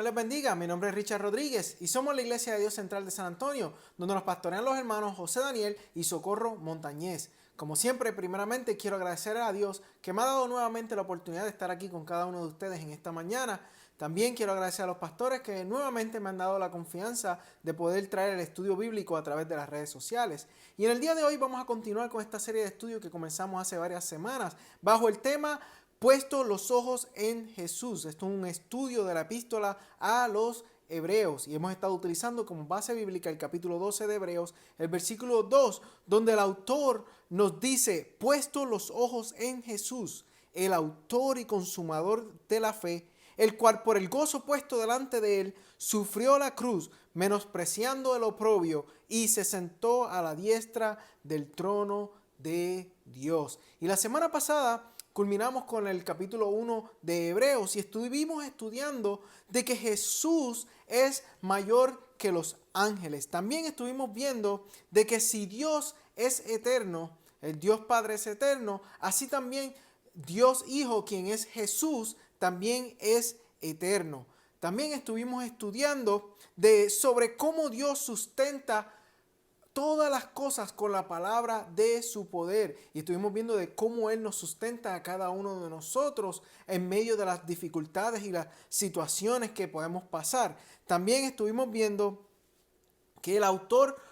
Señor les bendiga. Mi nombre es Richard Rodríguez y somos la Iglesia de Dios Central de San Antonio, donde nos pastorean los hermanos José Daniel y Socorro Montañez. Como siempre, primeramente quiero agradecer a Dios que me ha dado nuevamente la oportunidad de estar aquí con cada uno de ustedes en esta mañana. También quiero agradecer a los pastores que nuevamente me han dado la confianza de poder traer el estudio bíblico a través de las redes sociales. Y en el día de hoy vamos a continuar con esta serie de estudios que comenzamos hace varias semanas bajo el tema Puesto los ojos en Jesús. Esto es un estudio de la epístola a los Hebreos y hemos estado utilizando como base bíblica el capítulo 12 de Hebreos, el versículo 2, donde el autor nos dice, puesto los ojos en Jesús, el autor y consumador de la fe, el cual por el gozo puesto delante de él sufrió la cruz, menospreciando el oprobio, y se sentó a la diestra del trono de Dios. Y la semana pasada culminamos con el capítulo 1 de Hebreos y estuvimos estudiando de que Jesús es mayor que los ángeles. También estuvimos viendo de que si Dios es eterno, el Dios Padre es eterno, así también Dios Hijo, quien es Jesús, también es eterno. También estuvimos estudiando sobre cómo Dios sustenta todas las cosas con la palabra de su poder. Y estuvimos viendo de cómo Él nos sustenta a cada uno de nosotros en medio de las dificultades y las situaciones que podemos pasar. También estuvimos viendo que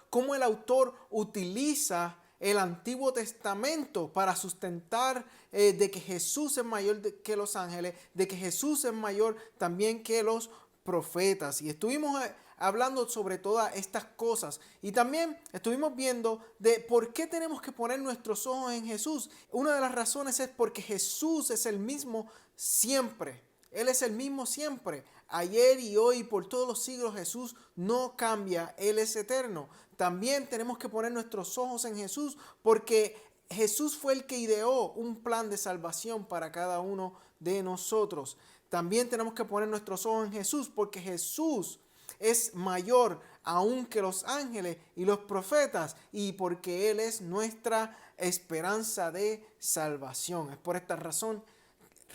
cómo el autor utiliza el Antiguo Testamento para sustentar de que Jesús es mayor que los ángeles, de que Jesús es mayor también que los profetas. Y estuvimos hablando sobre todas estas cosas. Y también estuvimos viendo de por qué tenemos que poner nuestros ojos en Jesús. Una de las razones es porque Jesús es el mismo siempre. Él es el mismo siempre. Ayer y hoy y por todos los siglos Jesús no cambia. Él es eterno. También tenemos que poner nuestros ojos en Jesús porque Jesús fue el que ideó un plan de salvación para cada uno de nosotros. También tenemos que poner nuestros ojos en Jesús porque Jesús es mayor aún que los ángeles y los profetas y porque Él es nuestra esperanza de salvación. Es por esta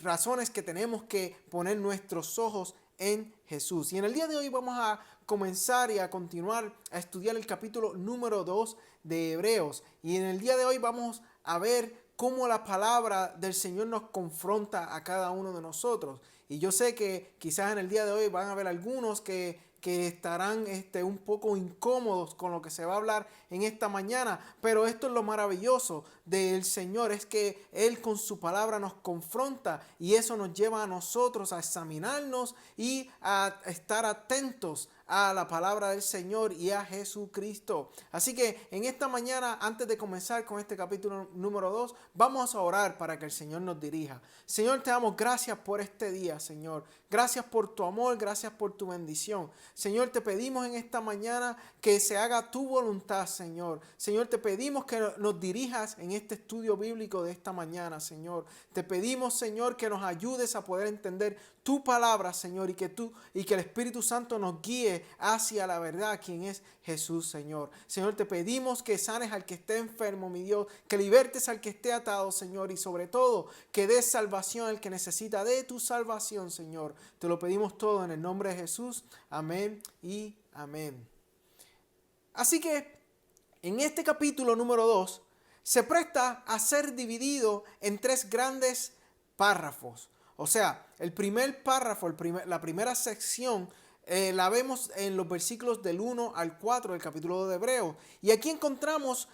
razones que tenemos que poner nuestros ojos en Jesús. Y en el día de hoy vamos a comenzar y a continuar a estudiar el capítulo número 2 de Hebreos. Y en el día de hoy vamos a ver cómo la palabra del Señor nos confronta a cada uno de nosotros. Y yo sé que quizás en el día de hoy van a haber algunos que estarán un poco incómodos con lo que se va a hablar en esta mañana, pero esto es lo maravilloso del Señor, es que Él con su palabra nos confronta y eso nos lleva a nosotros a examinarnos y a estar atentos a la palabra del Señor y a Jesucristo. Así que en esta mañana, antes de comenzar con este capítulo número 2, vamos a orar para que el Señor nos dirija. Señor, te damos gracias por este día, Señor. Gracias por tu amor, gracias por tu bendición. Señor, te pedimos en esta mañana que se haga tu voluntad, Señor. Señor, te pedimos que nos dirijas en este estudio bíblico de esta mañana, Señor. Te pedimos, Señor, que nos ayudes a poder entender tu palabra, Señor, y que el Espíritu Santo nos guíe hacia la verdad, quien es Jesús, Señor. Señor, te pedimos que sanes al que esté enfermo, mi Dios, que libertes al que esté atado, Señor, y sobre todo que des salvación al que necesita de tu salvación, Señor. Te lo pedimos todo en el nombre de Jesús. Amén y amén. Así que en este capítulo número 2 se presta a ser dividido en tres grandes párrafos. O sea, el primer párrafo, la primera sección, la vemos en los versículos del 1 al 4 del capítulo de Hebreos. Y aquí encontramos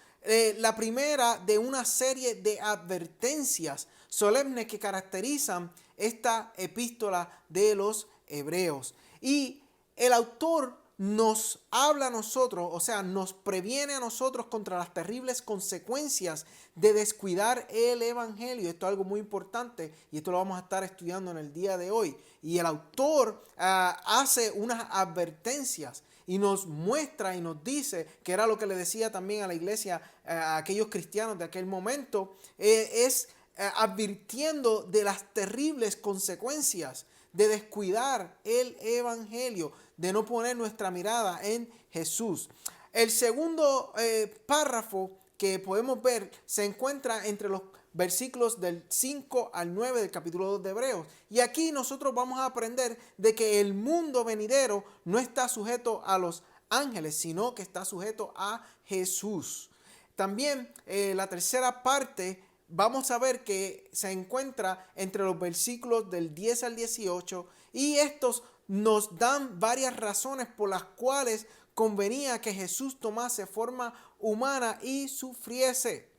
la primera de una serie de advertencias solemnes que caracterizan esta epístola de los Hebreos. Y el autor nos habla a nosotros, o sea, nos previene a nosotros contra las terribles consecuencias de descuidar el evangelio. Esto es algo muy importante y esto lo vamos a estar estudiando en el día de hoy. Y el autor hace unas advertencias y nos muestra y nos dice, que era lo que le decía también a la iglesia, a aquellos cristianos de aquel momento, advirtiendo de las terribles consecuencias de descuidar el evangelio, de no poner nuestra mirada en Jesús. El segundo párrafo que podemos ver se encuentra entre los versículos del 5 al 9 del capítulo 2 de Hebreos. Y aquí nosotros vamos a aprender de que el mundo venidero no está sujeto a los ángeles, sino que está sujeto a Jesús. También la tercera parte vamos a ver que se encuentra entre los versículos del 10 al 18 y estos nos dan varias razones por las cuales convenía que Jesús tomase forma humana y sufriese.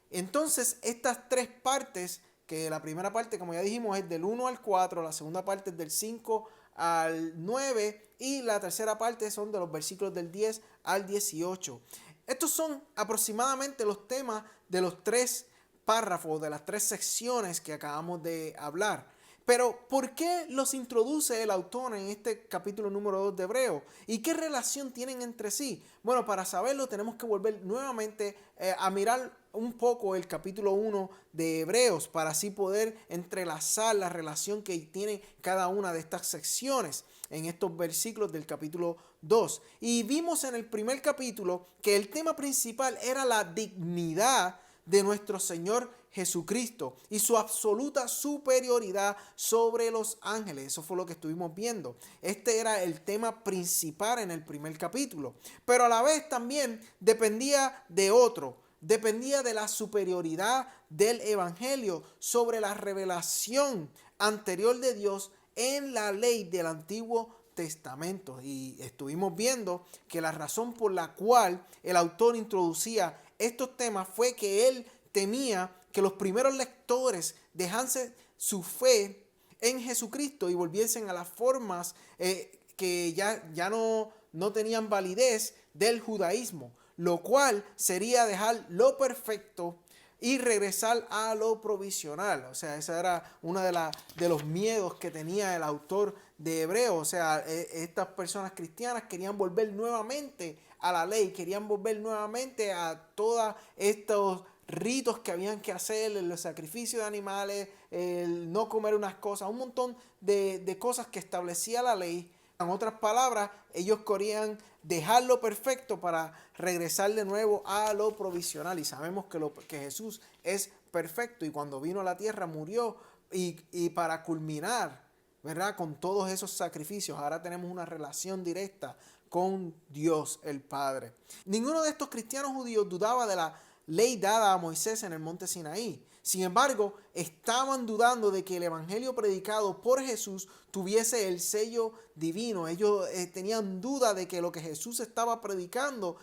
Entonces, estas tres partes, que la primera parte, como ya dijimos, es del 1 al 4, la segunda parte es del 5 al 9 y la tercera parte son de los versículos del 10 al 18. Estos son aproximadamente los temas de los tres párrafos, de las tres secciones que acabamos de hablar. Pero, ¿por qué los introduce el autor en este capítulo número 2 de Hebreos? ¿Y qué relación tienen entre sí? Bueno, para saberlo tenemos que volver nuevamente a mirar un poco el capítulo 1 de Hebreos para así poder entrelazar la relación que tiene cada una de estas secciones en estos versículos del capítulo 2. Y vimos en el primer capítulo que el tema principal era la dignidad de nuestro Señor Jesucristo y su absoluta superioridad sobre los ángeles. Eso fue lo que estuvimos viendo. Este era el tema principal en el primer capítulo, pero a la vez también dependía de otro. Dependía de la superioridad del evangelio sobre la revelación anterior de Dios en la ley del Antiguo Testamento. Y estuvimos viendo que la razón por la cual el autor introducía estos temas fue que él temía que los primeros lectores dejasen su fe en Jesucristo y volviesen a las formas que ya no tenían validez del judaísmo, lo cual sería dejar lo perfecto y regresar a lo provisional. O sea, ese era uno de los miedos que tenía el autor de Hebreos. O sea, estas personas cristianas querían volver nuevamente a la ley, querían volver nuevamente a todos estos ritos que habían que hacer, el sacrificio de animales, el no comer unas cosas, un montón de cosas que establecía la ley. En otras palabras, ellos querían dejarlo perfecto para regresar de nuevo a lo provisional. Y sabemos que Jesús es perfecto y cuando vino a la tierra murió y para culminar, ¿verdad?, con todos esos sacrificios, ahora tenemos una relación directa con Dios el Padre. Ninguno de estos cristianos judíos dudaba de la ley dada a Moisés en el monte Sinaí. Sin embargo, estaban dudando de que el evangelio predicado por Jesús tuviese el sello divino. Ellos tenían duda de que lo que Jesús estaba predicando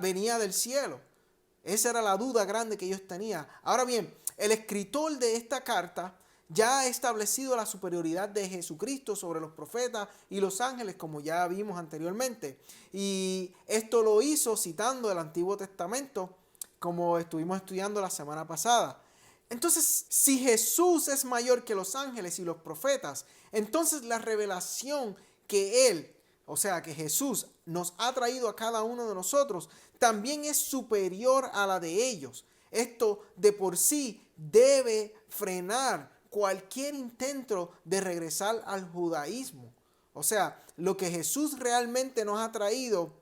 venía del cielo. Esa era la duda grande que ellos tenían. Ahora bien, el escritor de esta carta ya ha establecido la superioridad de Jesucristo sobre los profetas y los ángeles, como ya vimos anteriormente. Y esto lo hizo citando el Antiguo Testamento, como estuvimos estudiando la semana pasada. Entonces, si Jesús es mayor que los ángeles y los profetas, entonces la revelación que Él, o sea, que Jesús nos ha traído a cada uno de nosotros, también es superior a la de ellos. Esto de por sí debe frenar cualquier intento de regresar al judaísmo. O sea, lo que Jesús realmente nos ha traído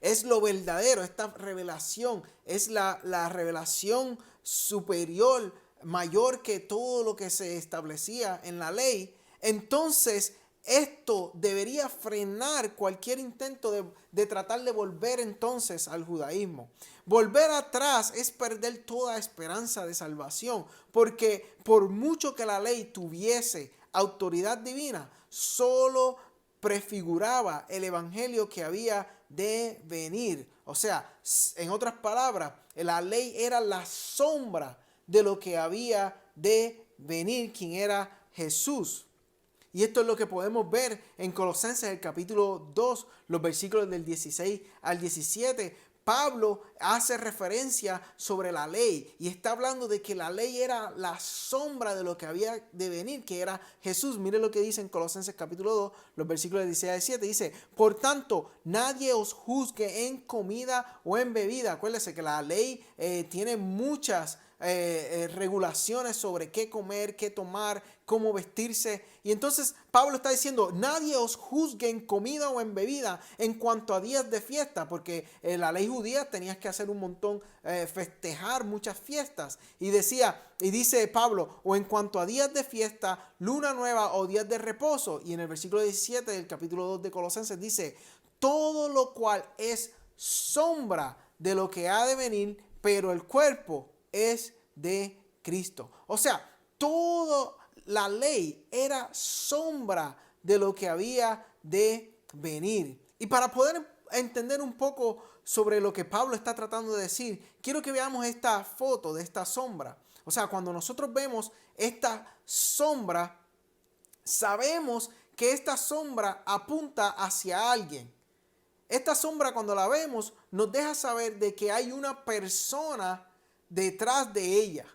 es lo verdadero. Esta revelación es la revelación superior, mayor que todo lo que se establecía en la ley. Entonces, esto debería frenar cualquier intento de tratar de volver entonces al judaísmo. Volver atrás es perder toda esperanza de salvación, porque por mucho que la ley tuviese autoridad divina, solo prefiguraba el evangelio que había de venir. O sea, en otras palabras, la ley era la sombra de lo que había de venir, quien era Jesús. Y esto es lo que podemos ver en Colosenses, el capítulo 2, los versículos del 16 al 17. Pablo hace referencia sobre la ley y está hablando de que la ley era la sombra de lo que había de venir, que era Jesús. Mire lo que dice en Colosenses capítulo 2, los versículos del 16 al 17. Dice, por tanto, nadie os juzgue en comida o en bebida. Acuérdese que la ley tiene muchas regulaciones sobre qué comer, qué tomar, cómo vestirse. Y entonces Pablo está diciendo, nadie os juzgue en comida o en bebida en cuanto a días de fiesta, porque en la ley judía tenías que hacer un montón, festejar muchas fiestas. Y dice Pablo, o en cuanto a días de fiesta, luna nueva o días de reposo. Y en el versículo 17 del capítulo 2 de Colosenses dice, todo lo cual es sombra de lo que ha de venir, pero el cuerpo es de Cristo. O sea, toda la ley era sombra de lo que había de venir. Y para poder entender un poco sobre lo que Pablo está tratando de decir, quiero que veamos esta foto de esta sombra. O sea, cuando nosotros vemos esta sombra, sabemos que esta sombra apunta hacia alguien. Esta sombra, cuando la vemos, nos deja saber de que hay una persona detrás de ella.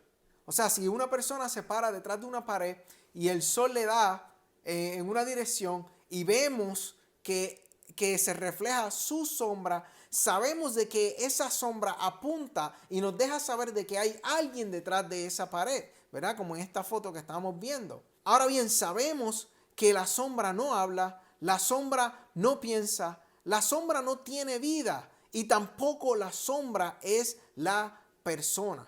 O sea, si una persona se para detrás de una pared y el sol le da en una dirección y vemos que se refleja su sombra, sabemos de que esa sombra apunta y nos deja saber de que hay alguien detrás de esa pared, ¿verdad? Como en esta foto que estamos viendo. Ahora bien, sabemos que la sombra no habla, la sombra no piensa, la sombra no tiene vida y tampoco la sombra es la persona.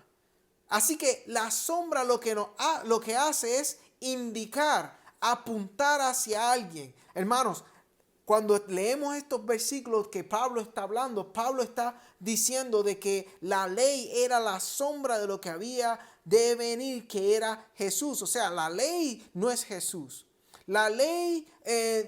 Así que la sombra lo que hace es indicar, apuntar hacia alguien. Hermanos, cuando leemos estos versículos que Pablo está hablando, Pablo está diciendo de que la ley era la sombra de lo que había de venir, que era Jesús. O sea, la ley no es Jesús. La ley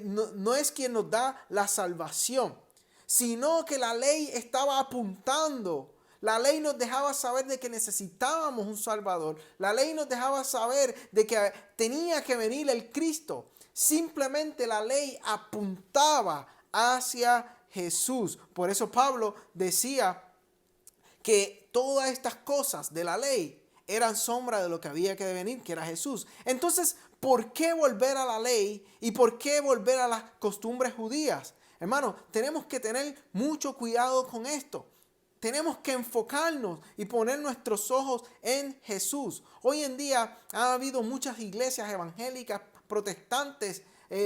no es quien nos da la salvación, sino que la ley estaba apuntando. La ley nos dejaba saber de que necesitábamos un Salvador. La ley nos dejaba saber de que tenía que venir el Cristo. Simplemente la ley apuntaba hacia Jesús. Por eso Pablo decía que todas estas cosas de la ley eran sombra de lo que había que venir, que era Jesús. Entonces, ¿por qué volver a la ley y por qué volver a las costumbres judías? Hermanos, tenemos que tener mucho cuidado con esto. Tenemos que enfocarnos y poner nuestros ojos en Jesús. Hoy en día ha habido muchas iglesias evangélicas, protestantes,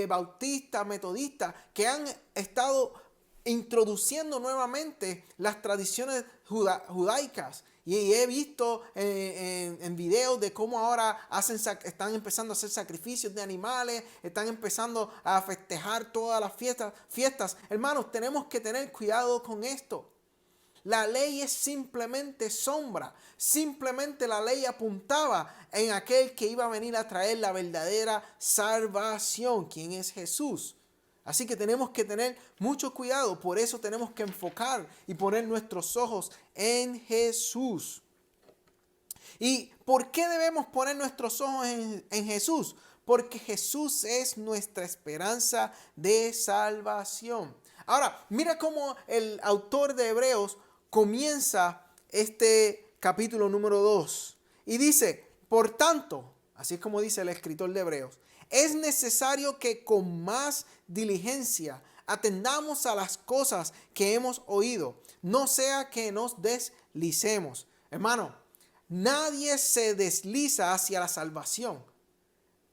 bautistas, metodistas, que han estado introduciendo nuevamente las tradiciones judaicas. Y he visto en videos de cómo ahora están empezando a hacer sacrificios de animales, están empezando a festejar todas las fiestas. Hermanos, tenemos que tener cuidado con esto. La ley es simplemente sombra. Simplemente la ley apuntaba en aquel que iba a venir a traer la verdadera salvación, quien es Jesús. Así que tenemos que tener mucho cuidado. Por eso tenemos que enfocar y poner nuestros ojos en Jesús. ¿Y por qué debemos poner nuestros ojos en Jesús? Porque Jesús es nuestra esperanza de salvación. Ahora, mira cómo el autor de Hebreos comienza este capítulo número 2 y dice, por tanto, así es como dice el escritor de Hebreos, es necesario que con más diligencia atendamos a las cosas que hemos oído, no sea que nos deslicemos. Hermano, nadie se desliza hacia la salvación.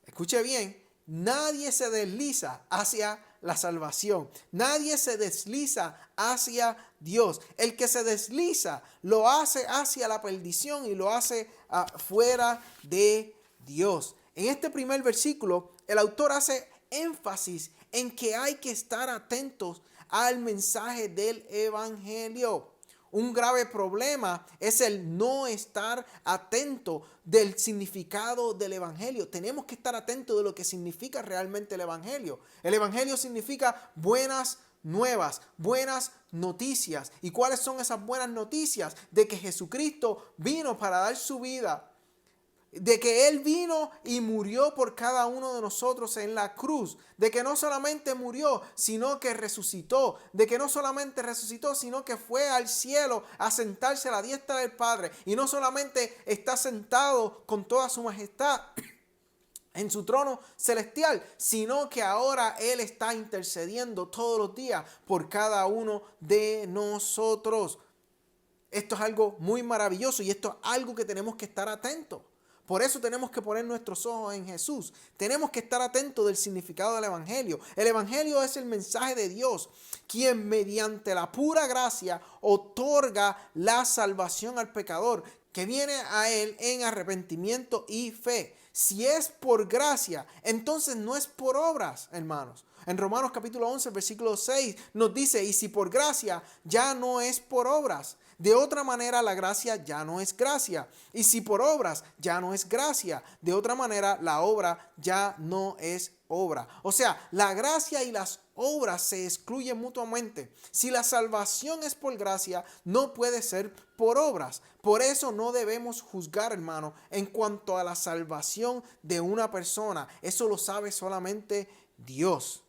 Escuche bien, nadie se desliza hacia la salvación. Nadie se desliza hacia Dios. El que se desliza lo hace hacia la perdición y lo hace fuera de Dios. En este primer versículo, el autor hace énfasis en que hay que estar atentos al mensaje del evangelio. Un grave problema es el no estar atento del significado del evangelio. Tenemos que estar atentos de lo que significa realmente el evangelio. El evangelio significa buenas nuevas, buenas noticias. ¿Y cuáles son esas buenas noticias? De que Jesucristo vino para dar su vida. De que Él vino y murió por cada uno de nosotros en la cruz. De que no solamente murió, sino que resucitó. De que no solamente resucitó, sino que fue al cielo a sentarse a la diestra del Padre. Y no solamente está sentado con toda su majestad en su trono celestial, sino que ahora Él está intercediendo todos los días por cada uno de nosotros. Esto es algo muy maravilloso y esto es algo que tenemos que estar atentos. Por eso tenemos que poner nuestros ojos en Jesús. Tenemos que estar atentos del significado del Evangelio. El Evangelio es el mensaje de Dios, quien mediante la pura gracia otorga la salvación al pecador, que viene a Él en arrepentimiento y fe. Si es por gracia, entonces no es por obras, hermanos. En Romanos capítulo 11, versículo 6 nos dice, y si por gracia, ya no es por obras. De otra manera, la gracia ya no es gracia. Y si por obras, ya no es gracia. De otra manera, la obra ya no es obra. O sea, la gracia y las obras se excluyen mutuamente. Si la salvación es por gracia, no puede ser por obras. Por eso no debemos juzgar, hermano, en cuanto a la salvación de una persona. Eso lo sabe solamente Dios.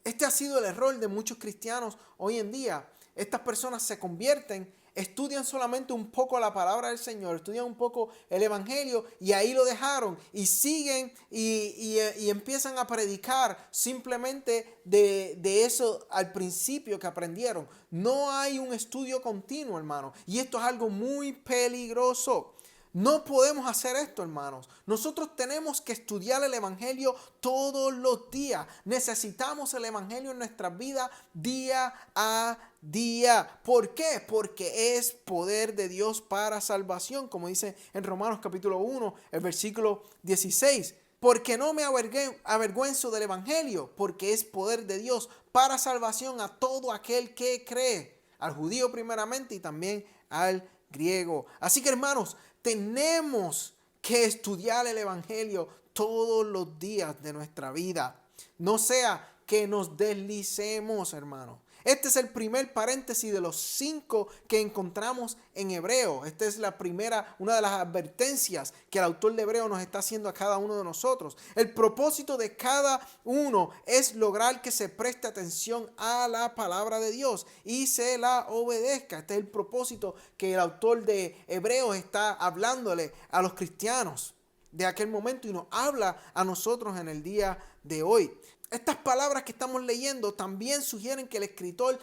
Este ha sido el error de muchos cristianos hoy en día. Estas personas se convierten, estudian solamente un poco la palabra del Señor, estudian un poco el Evangelio y ahí lo dejaron y siguen y empiezan a predicar simplemente de eso al principio que aprendieron. No hay un estudio continuo, hermano, y esto es algo muy peligroso. No podemos hacer esto, hermanos. Nosotros tenemos que estudiar el Evangelio todos los días. Necesitamos el Evangelio en nuestras vidas día a día. ¿Por qué? Porque es poder de Dios para salvación, como dice en Romanos capítulo 1, el versículo 16. Porque no me avergüenzo del Evangelio, porque es poder de Dios para salvación a todo aquel que cree, al judío primeramente y también al griego. Así que, hermanos, tenemos que estudiar el Evangelio todos los días de nuestra vida. No sea que nos deslicemos, hermano. Este es el primer paréntesis de los 5 que encontramos en Hebreo. Esta es la primera, una de las advertencias que el autor de Hebreo nos está haciendo a cada uno de nosotros. El propósito de cada uno es lograr que se preste atención a la palabra de Dios y se la obedezca. Este es el propósito que el autor de Hebreos está hablándole a los cristianos de aquel momento y nos habla a nosotros en el día de hoy. Estas palabras que estamos leyendo también sugieren que el escritor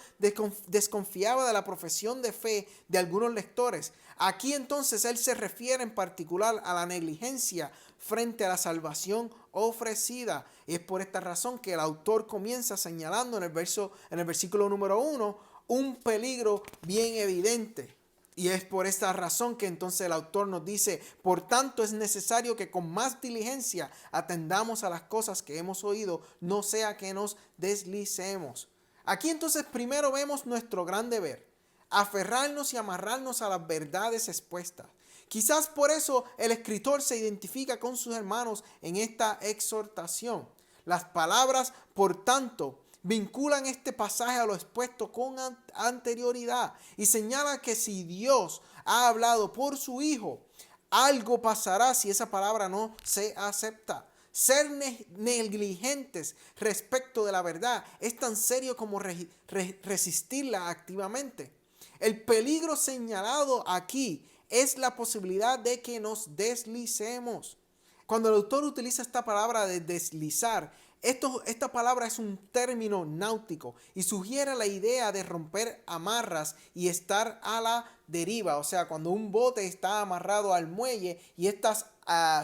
desconfiaba de la profesión de fe de algunos lectores. Aquí entonces él se refiere en particular a la negligencia frente a la salvación ofrecida. Y es por esta razón que el autor comienza señalando en el versículo número 1 un peligro bien evidente. Y es por esta razón que entonces el autor nos dice, por tanto es necesario que con más diligencia atendamos a las cosas que hemos oído, no sea que nos deslicemos. Aquí entonces primero vemos nuestro gran deber, aferrarnos y amarrarnos a las verdades expuestas. Quizás por eso el escritor se identifica con sus hermanos en esta exhortación. Las palabras, por tanto, vinculan este pasaje a lo expuesto con anterioridad y señala que si Dios ha hablado por su Hijo, algo pasará si esa palabra no se acepta. Ser negligentes respecto de la verdad es tan serio como resistirla activamente. El peligro señalado aquí es la posibilidad de que nos deslicemos. Cuando el autor utiliza esta palabra de deslizar, esta palabra es un término náutico y sugiere la idea de romper amarras y estar a la deriva. O sea, cuando un bote está amarrado al muelle y estas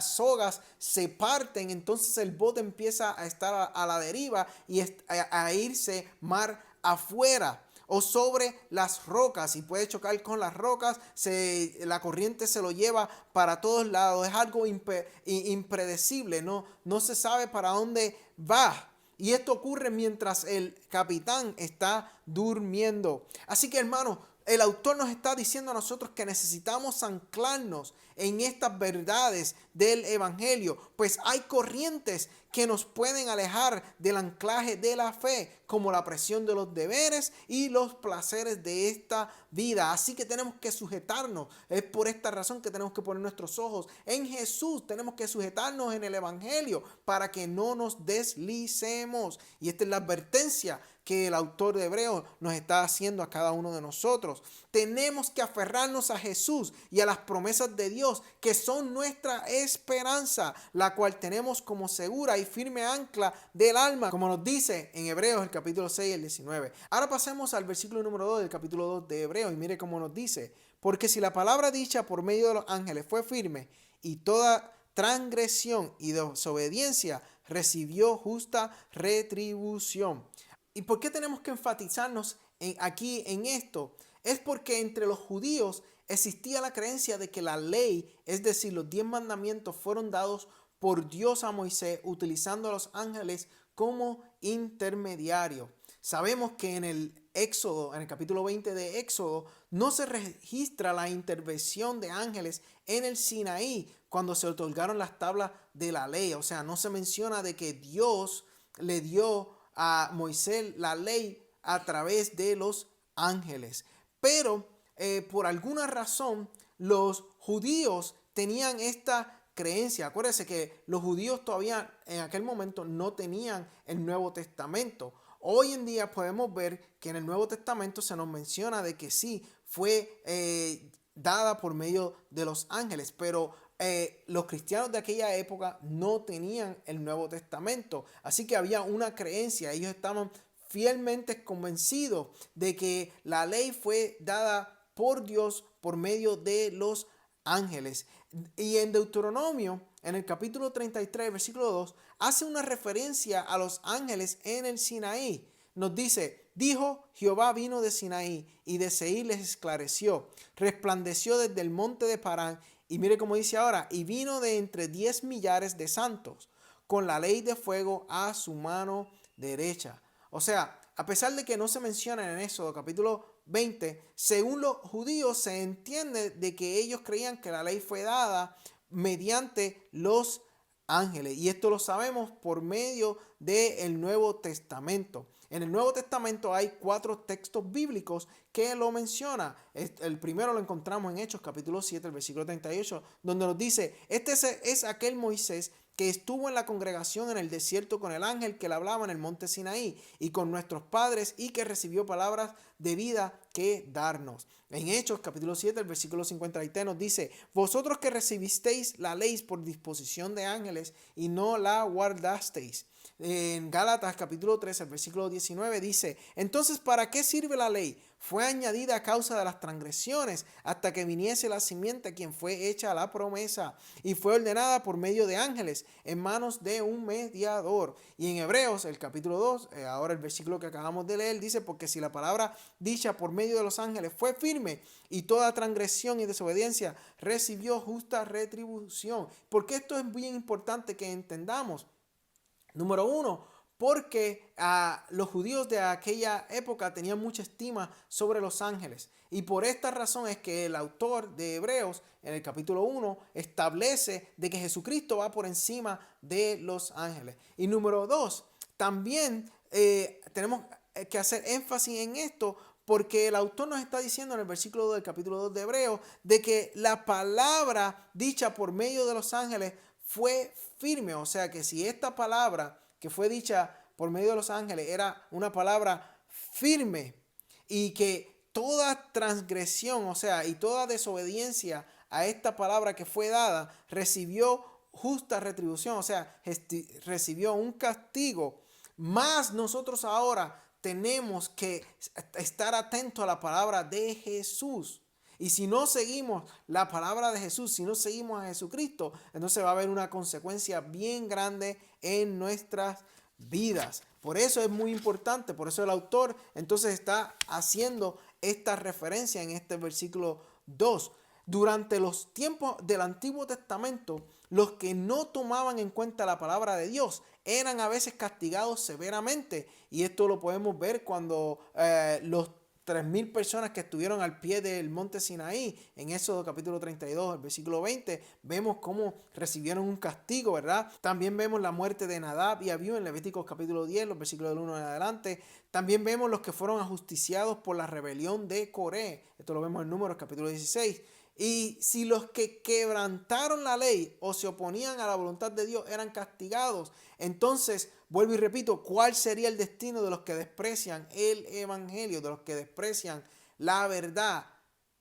sogas se parten, entonces el bote empieza a estar a la deriva y a irse mar afuera o sobre las rocas y puede chocar con las rocas, la corriente se lo lleva para todos lados, es algo impredecible, no se sabe para dónde va. Y esto ocurre mientras el capitán está durmiendo. Así que, hermano, el autor nos está diciendo a nosotros que necesitamos anclarnos en estas verdades del Evangelio, pues hay corrientes que nos pueden alejar del anclaje de la fe, como la presión de los deberes y los placeres de esta vida. Así que tenemos que sujetarnos. Es por esta razón que tenemos que poner nuestros ojos en Jesús. Tenemos que sujetarnos en el Evangelio para que no nos deslicemos. Y esta es la advertencia que el autor de Hebreos nos está haciendo a cada uno de nosotros. Tenemos que aferrarnos a Jesús y a las promesas de Dios, que son nuestra esperanza, la cual tenemos como segura y firme ancla del alma, como nos dice en Hebreos el capítulo 6 y el 19. Ahora pasemos al versículo número 2 del capítulo 2 de Hebreos y mire cómo nos dice: porque si la palabra dicha por medio de los ángeles fue firme, y toda transgresión y desobediencia recibió justa retribución. ¿Y por qué tenemos que enfatizarnos aquí en esto? Es porque entre los judíos existía la creencia de que la ley, es decir, los 10 mandamientos, fueron dados por Dios a Moisés utilizando a los ángeles como intermediario. Sabemos que en el Éxodo, en el capítulo 20 de Éxodo, no se registra la intervención de ángeles en el Sinaí cuando se otorgaron las tablas de la ley. O sea, no se menciona de que Dios le dio a Moisés la ley a través de los ángeles. Pero por alguna razón los judíos tenían esta creencia. Acuérdense que los judíos todavía en aquel momento no tenían el Nuevo Testamento. Hoy en día podemos ver que en el Nuevo Testamento se nos menciona de que sí, fue dada por medio de los ángeles, pero los cristianos de aquella época no tenían el Nuevo Testamento. Así que había una creencia, ellos estaban fielmente convencidos de que la ley fue dada por Dios por medio de los ángeles. Y en Deuteronomio, en el capítulo 33, versículo 2, hace una referencia a los ángeles en el Sinaí. Nos dice: dijo Jehová vino de Sinaí y de Seir les esclareció, resplandeció desde el monte de Parán. Y mire cómo dice ahora: y vino de entre 10 millares de santos, con la ley de fuego a su mano derecha. O sea, a pesar de que no se menciona en Éxodo capítulo 20, según los judíos se entiende de que ellos creían que la ley fue dada mediante los ángeles. Y esto lo sabemos por medio del Nuevo Testamento. En el Nuevo Testamento hay 4 textos bíblicos que lo menciona. El primero lo encontramos en Hechos capítulo 7, el versículo 38, donde nos dice: este es aquel Moisés que estuvo en la congregación en el desierto con el ángel que le hablaba en el monte Sinaí y con nuestros padres, y que recibió palabras de vida que darnos. En Hechos capítulo 7, el versículo 53 nos dice: vosotros que recibisteis la ley por disposición de ángeles y no la guardasteis. En Gálatas capítulo 3, el versículo 19 dice: entonces, ¿para qué sirve la ley? Fue añadida a causa de las transgresiones, hasta que viniese la simiente a quien fue hecha la promesa, y fue ordenada por medio de ángeles en manos de un mediador. Y en Hebreos, el capítulo 2, ahora el versículo que acabamos de leer, dice: porque si la palabra dicha por medio de los ángeles fue firme, y toda transgresión y desobediencia recibió justa retribución. Porque esto es bien importante que entendamos. Número 1, porque los judíos de aquella época tenían mucha estima sobre los ángeles. Y por esta razón es que el autor de Hebreos, en el capítulo 1, establece de que Jesucristo va por encima de los ángeles. Y número 2, también tenemos que hacer énfasis en esto, porque el autor nos está diciendo en el versículo 2 del capítulo 2 de Hebreos de que la palabra dicha por medio de los ángeles fue firme. O sea que si esta palabra que fue dicha por medio de los ángeles era una palabra firme, y que toda transgresión, o sea, y toda desobediencia a esta palabra que fue dada recibió justa retribución, o sea, recibió un castigo, más nosotros ahora tenemos que estar atentos a la palabra de Jesús. Y si no seguimos la palabra de Jesús, si no seguimos a Jesucristo, entonces va a haber una consecuencia bien grande en nuestras vidas. Por eso es muy importante, por eso el autor entonces está haciendo esta referencia en este versículo 2. Durante los tiempos del Antiguo Testamento, los que no tomaban en cuenta la palabra de Dios eran a veces castigados severamente. Y esto lo podemos ver cuando los 3,000 personas que estuvieron al pie del monte Sinaí, en Éxodo capítulo 32, el versículo 20, vemos cómo recibieron un castigo, ¿verdad? También vemos la muerte de Nadab y Abiú en Levíticos capítulo 10, los versículos del 1 en adelante. También vemos los que fueron ajusticiados por la rebelión de Coré. Esto lo vemos en Números capítulo 16. Y si los que quebrantaron la ley o se oponían a la voluntad de Dios eran castigados, entonces, vuelvo y repito, ¿cuál sería el destino de los que desprecian el evangelio, de los que desprecian la verdad,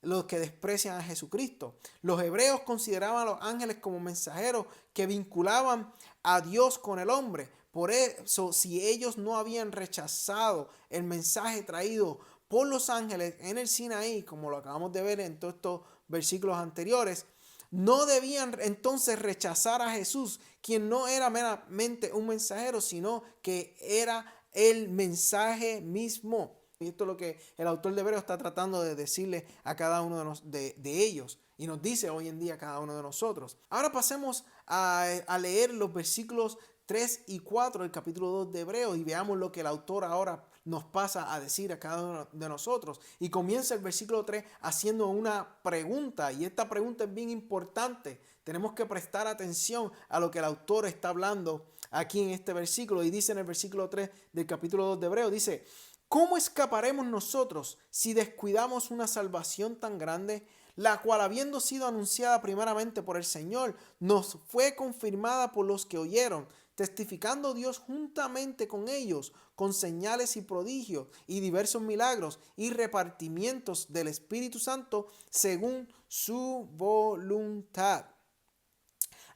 los que desprecian a Jesucristo? Los hebreos consideraban a los ángeles como mensajeros que vinculaban a Dios con el hombre. Por eso, si ellos no habían rechazado el mensaje traído por los ángeles en el Sinaí, como lo acabamos de ver en todos estos versículos anteriores, no debían entonces rechazar a Jesús, quien no era meramente un mensajero, sino que era el mensaje mismo. Y esto es lo que el autor de Hebreos está tratando de decirle a cada uno de ellos. Y nos dice hoy en día a cada uno de nosotros. Ahora pasemos a leer los versículos 3 y 4 del capítulo 2 de Hebreos y veamos lo que el autor ahora nos pasa a decir a cada uno de nosotros. Y comienza el versículo 3 haciendo una pregunta, y esta pregunta es bien importante. Tenemos que prestar atención a lo que el autor está hablando aquí en este versículo. Y dice en el versículo 3 del capítulo 2 de Hebreos, dice: ¿cómo escaparemos nosotros si descuidamos una salvación tan grande, la cual, habiendo sido anunciada primeramente por el Señor, nos fue confirmada por los que oyeron, testificando Dios juntamente con ellos, con señales y prodigios y diversos milagros y repartimientos del Espíritu Santo según su voluntad?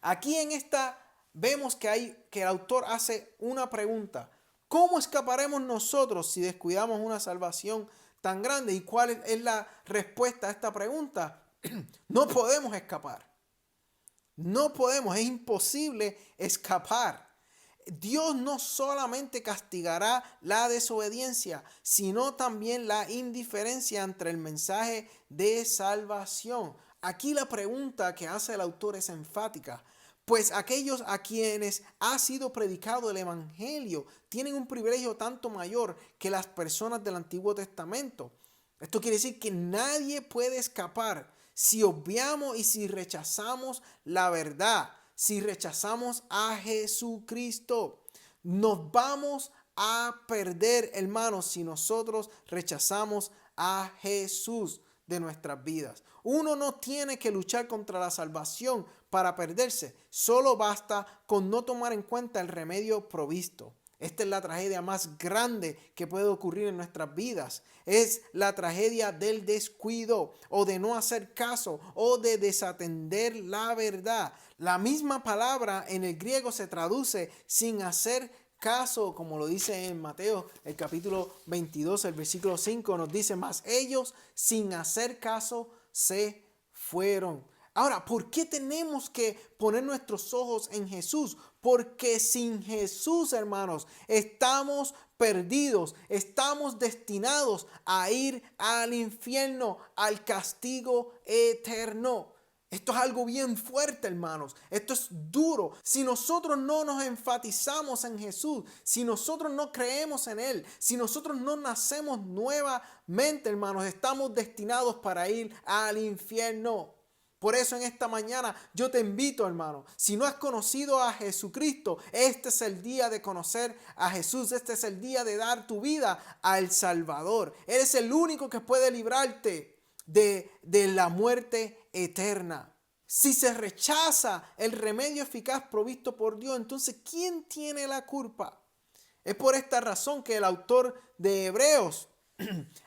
Aquí en esta vemos que el autor hace una pregunta. ¿Cómo escaparemos nosotros si descuidamos una salvación tan grande? ¿Y cuál es la respuesta a esta pregunta? No podemos escapar. No podemos, es imposible escapar. Dios no solamente castigará la desobediencia, sino también la indiferencia ante el mensaje de salvación. Aquí la pregunta que hace el autor es enfática. Pues aquellos a quienes ha sido predicado el evangelio tienen un privilegio tanto mayor que las personas del Antiguo Testamento. Esto quiere decir que nadie puede escapar si obviamos y si rechazamos la verdad, si rechazamos a Jesucristo. Nos vamos a perder, hermanos, si nosotros rechazamos a Jesús de nuestras vidas. Uno no tiene que luchar contra la salvación para perderse. Solo basta con no tomar en cuenta el remedio provisto. Esta es la tragedia más grande que puede ocurrir en nuestras vidas. Es la tragedia del descuido o de no hacer caso o de desatender la verdad. La misma palabra en el griego se traduce sin hacer caso, como lo dice en Mateo, el capítulo 22, el versículo 5, nos dice: mas ellos sin hacer caso se fueron. Ahora, ¿por qué tenemos que poner nuestros ojos en Jesús? Porque sin Jesús, hermanos, estamos perdidos, estamos destinados a ir al infierno, al castigo eterno. Esto es algo bien fuerte, hermanos. Esto es duro. Si nosotros no nos enfatizamos en Jesús, si nosotros no creemos en Él, si nosotros no nacemos nuevamente, hermanos, estamos destinados para ir al infierno. Por eso en esta mañana yo te invito, hermano, si no has conocido a Jesucristo, este es el día de conocer a Jesús. Este es el día de dar tu vida al Salvador. Él es el único que puede librarte de la muerte eterna. Si se rechaza el remedio eficaz provisto por Dios, entonces ¿quién tiene la culpa? Es por esta razón que el autor de Hebreos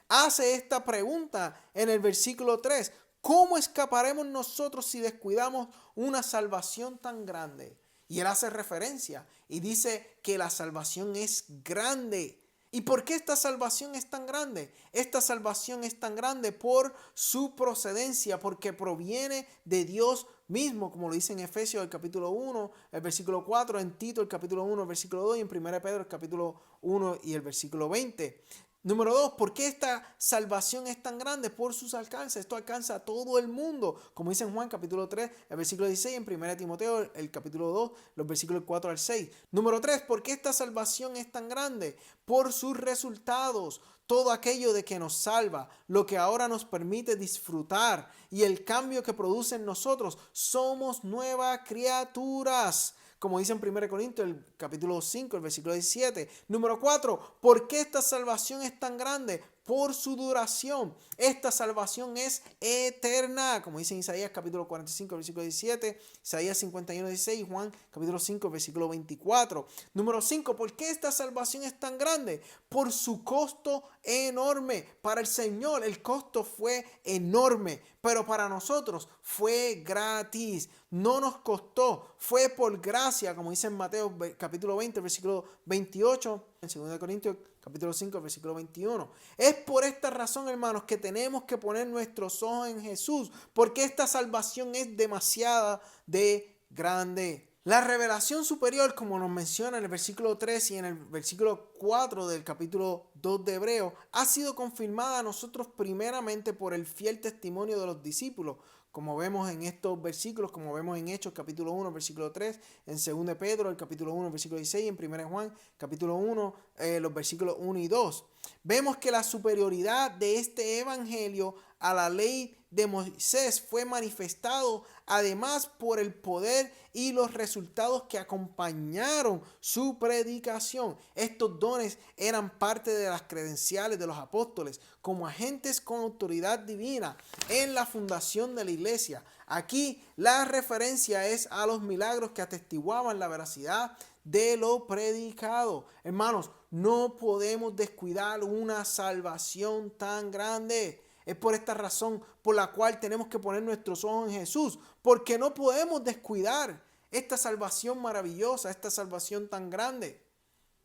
hace esta pregunta en el versículo 3. ¿Cómo escaparemos nosotros si descuidamos una salvación tan grande? Y él hace referencia y dice que la salvación es grande. ¿Y por qué esta salvación es tan grande? Esta salvación es tan grande por su procedencia, porque proviene de Dios mismo, como lo dice en Efesios el capítulo 1, el versículo 4, en Tito el capítulo 1, el versículo 2 y en 1 Pedro el capítulo 1 y el versículo 20. Número 2, ¿por qué esta salvación es tan grande? Por sus alcances. Esto alcanza a todo el mundo. Como dice en Juan capítulo 3, el versículo 16, en 1 Timoteo, el capítulo 2, los versículos 4 al 6. Número 3, ¿por qué esta salvación es tan grande? Por sus resultados. Todo aquello de que nos salva, lo que ahora nos permite disfrutar y el cambio que produce en nosotros. Somos nuevas criaturas. Como dice en 1 Corintios, el capítulo 5, el versículo 17. Número 4, ¿por qué esta salvación es tan grande? por su duración. Esta salvación es eterna, como dice en Isaías capítulo 45, versículo 17, Isaías 51, 16, Juan capítulo 5, versículo 24. Número 5, ¿por qué esta salvación es tan grande? Por su costo enorme. Para el Señor el costo fue enorme, pero para nosotros fue gratis. No nos costó, fue por gracia, como dice en Mateo capítulo 20, versículo 28, en 2 Corintios capítulo 5, versículo 21. Es por esta razón, hermanos, que tenemos que poner nuestros ojos en Jesús, porque esta salvación es demasiada de grande. La revelación superior, como nos menciona en el versículo 3 y en el versículo 4 del capítulo 2 de Hebreo, ha sido confirmada a nosotros primeramente por el fiel testimonio de los discípulos, como vemos en estos versículos, como vemos en Hechos capítulo 1, versículo 3, en 2 de Pedro, el capítulo 1, versículo 16, en 1 de Juan, capítulo 1, los versículos 1 y 2. Vemos que la superioridad de este evangelio a la ley de Moisés fue manifestado además por el poder y los resultados que acompañaron su predicación. Estos dones eran parte de las credenciales de los apóstoles como agentes con autoridad divina en la fundación de la iglesia. Aquí la referencia es a los milagros que atestiguaban la veracidad de lo predicado. Hermanos, no podemos descuidar una salvación tan grande. Es por esta razón por la cual tenemos que poner nuestros ojos en Jesús, porque no podemos descuidar esta salvación maravillosa, esta salvación tan grande,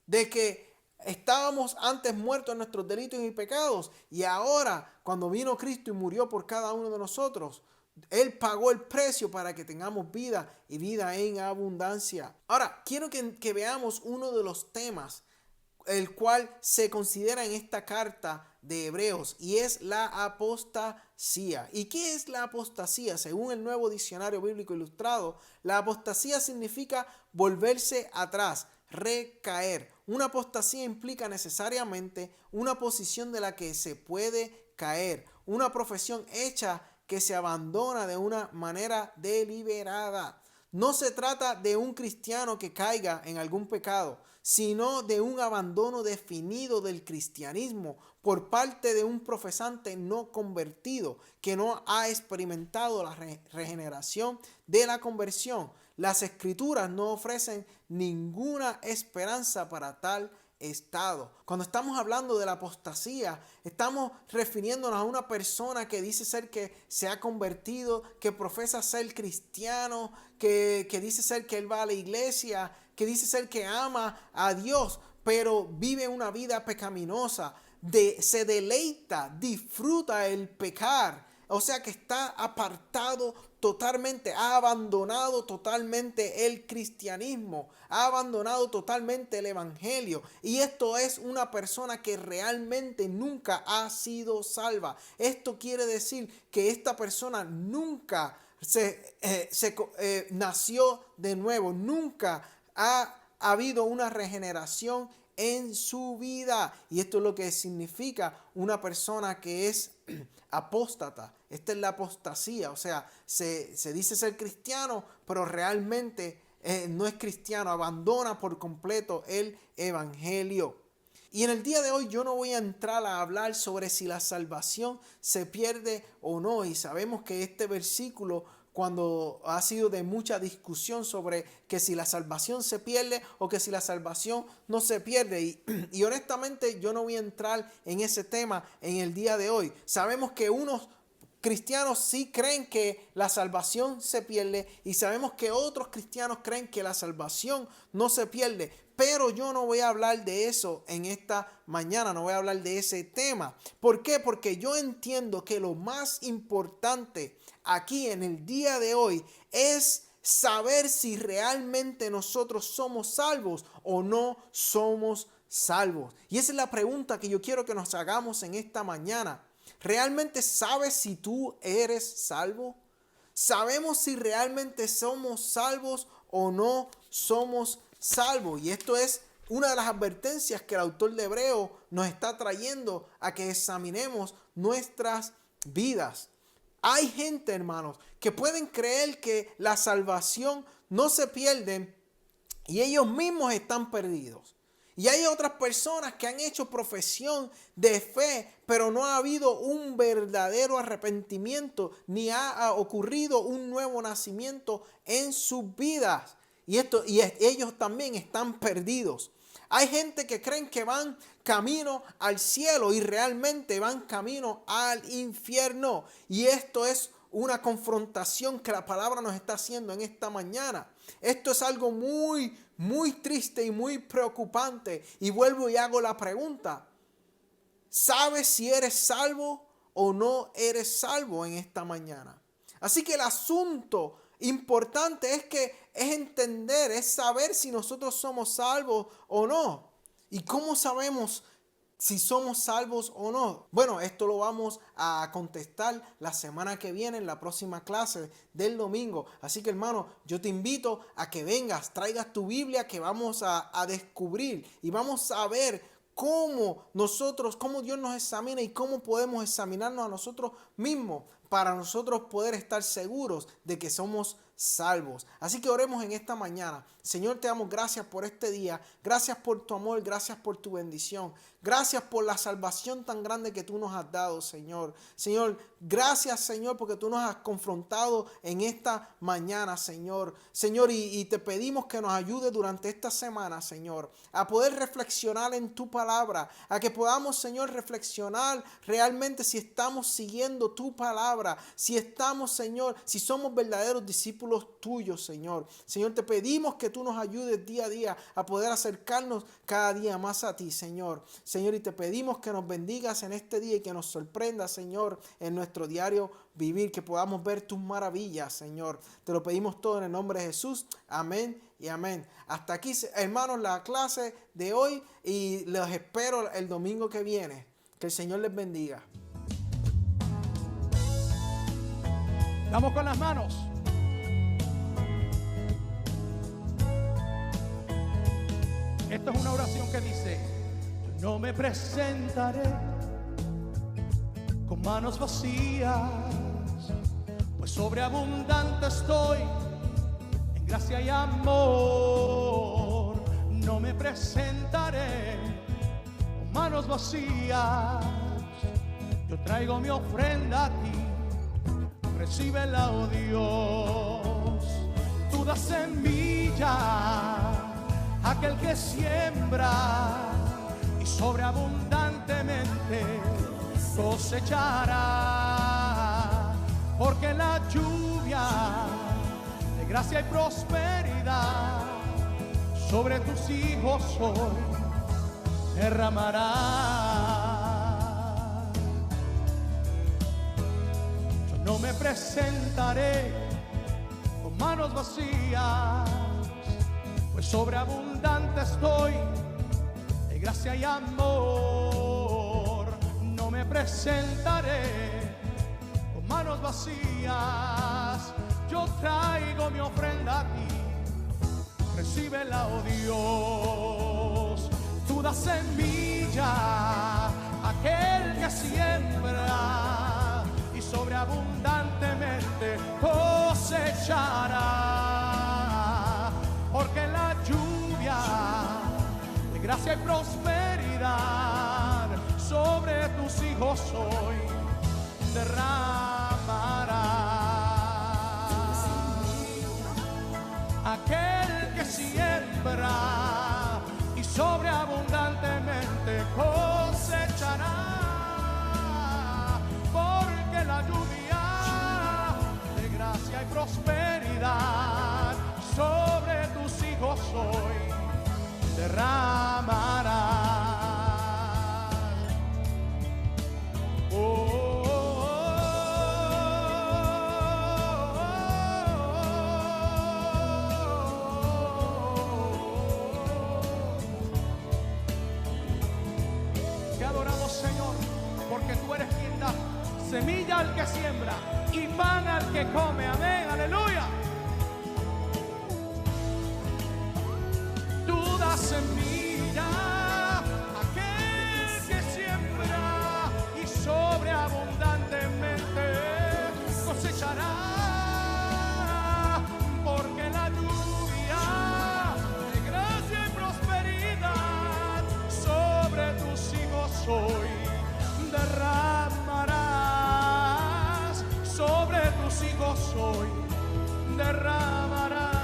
de que estábamos antes muertos en nuestros delitos y pecados, y ahora cuando vino Cristo y murió por cada uno de nosotros, Él pagó el precio para que tengamos vida y vida en abundancia. Ahora, quiero que veamos uno de los temas el cual se considera en esta carta de Hebreos, y es la apostasía. ¿Y qué es la apostasía? Según el Nuevo Diccionario Bíblico Ilustrado, la apostasía significa volverse atrás, recaer. Una apostasía implica necesariamente una posición de la que se puede caer, una profesión hecha que se abandona de una manera deliberada. No se trata de un cristiano que caiga en algún pecado, sino de un abandono definido del cristianismo por parte de un profesante no convertido que no ha experimentado la regeneración de la conversión. Las escrituras no ofrecen ninguna esperanza para tal estado. Cuando estamos hablando de la apostasía, estamos refiriéndonos a una persona que dice ser que se ha convertido, que profesa ser cristiano, que dice ser que él va a la iglesia, que dice ser que ama a Dios, pero vive una vida pecaminosa, se deleita, disfruta el pecar. O sea que está apartado totalmente, ha abandonado totalmente el cristianismo, ha abandonado totalmente el evangelio. Y esto es una persona que realmente nunca ha sido salva. Esto quiere decir que esta persona nunca nació de nuevo, nunca ha habido una regeneración en su vida. Y esto es lo que significa una persona que es apóstata. Esta es la apostasía, o sea, se dice ser cristiano, pero realmente no es cristiano, abandona por completo el evangelio. Y en el día de hoy yo no voy a entrar a hablar sobre si la salvación se pierde o no, y sabemos que este versículo, cuando ha sido de mucha discusión sobre que si la salvación se pierde o que si la salvación no se pierde. Y honestamente yo no voy a entrar en ese tema en el día de hoy. Sabemos que unos cristianos sí creen que la salvación se pierde y sabemos que otros cristianos creen que la salvación no se pierde. Pero yo no voy a hablar de eso en esta mañana, no voy a hablar de ese tema. ¿Por qué? Porque yo entiendo que lo más importante aquí en el día de hoy es saber si realmente nosotros somos salvos o no somos salvos. Y esa es la pregunta que yo quiero que nos hagamos en esta mañana. ¿Realmente sabes si tú eres salvo? ¿Sabemos si realmente somos salvos o no somos salvos? Y esto es una de las advertencias que el autor de Hebreo nos está trayendo a que examinemos nuestras vidas. Hay gente, hermanos, que pueden creer que la salvación no se pierde y ellos mismos están perdidos. Y hay otras personas que han hecho profesión de fe, pero no ha habido un verdadero arrepentimiento, ni ha ocurrido un nuevo nacimiento en sus vidas. Ellos también están perdidos. Hay gente que creen que van camino al cielo y realmente van camino al infierno. Y esto es una confrontación que la palabra nos está haciendo en esta mañana. Esto es algo muy, muy triste y muy preocupante. Y vuelvo y hago la pregunta: ¿sabes si eres salvo o no eres salvo en esta mañana? Así que el asunto importante es entender, es saber si nosotros somos salvos o no. ¿Y cómo sabemos si somos salvos o no? Bueno, esto lo vamos a contestar la semana que viene en la próxima clase del domingo. Así que, hermano, yo te invito a que vengas, traigas tu Biblia, que vamos a descubrir y vamos a ver cómo Dios nos examina y cómo podemos examinarnos a nosotros mismos para nosotros poder estar seguros de que somos salvos. Así que oremos en esta mañana. Señor, te damos gracias por este día. Gracias por tu amor, gracias por tu bendición. Gracias por la salvación tan grande que tú nos has dado, Señor. Señor, gracias, Señor, porque tú nos has confrontado en esta mañana, Señor. Señor, y te pedimos que nos ayude durante esta semana, Señor, a poder reflexionar en tu palabra, a que podamos, Señor, reflexionar realmente si estamos siguiendo tu palabra, si estamos, Señor, si somos verdaderos discípulos tuyos, Señor. Señor, te pedimos que tú nos ayudes día a día a poder acercarnos cada día más a ti, Señor. Señor, y te pedimos que nos bendigas en este día y que nos sorprendas, Señor, en nuestro diario vivir, que podamos ver tus maravillas, Señor. Te lo pedimos todo en el nombre de Jesús. Amén y amén. Hasta aquí, hermanos, la clase de hoy y los espero el domingo que viene. Que el Señor les bendiga. Vamos con las manos. Esto es una oración que dice: yo no me presentaré con manos vacías, pues sobreabundante estoy en gracia y amor. No me presentaré con manos vacías, yo traigo mi ofrenda a ti, recíbela, oh Dios. Tú das semilla a aquel que siembra y sobreabundantemente cosechará, porque la lluvia de gracia y prosperidad sobre tus hijos hoy derramará. Yo no me presentaré con manos vacías, pues sobreabundante estoy de gracia y amor. No me presentaré con manos vacías, yo traigo mi ofrenda a ti, recíbela, oh Dios. Tú das semilla a aquel que siembra y sobreabundantemente cosechará, porque la lluvia de gracia y prosperidad sobre tus hijos hoy derramará. Aquel que siembra y sobreabundantemente cosechará, porque la lluvia de gracia y prosperidad sobre tus hijos hoy derramará. Te adoramos, Señor, porque tú eres quien da semilla al que siembra y pan al que come. Amén, aleluya. Tú das semilla a aquel que siembra y sobreabundantemente cosechará, porque la lluvia de gracia y prosperidad regocijo soy, derramará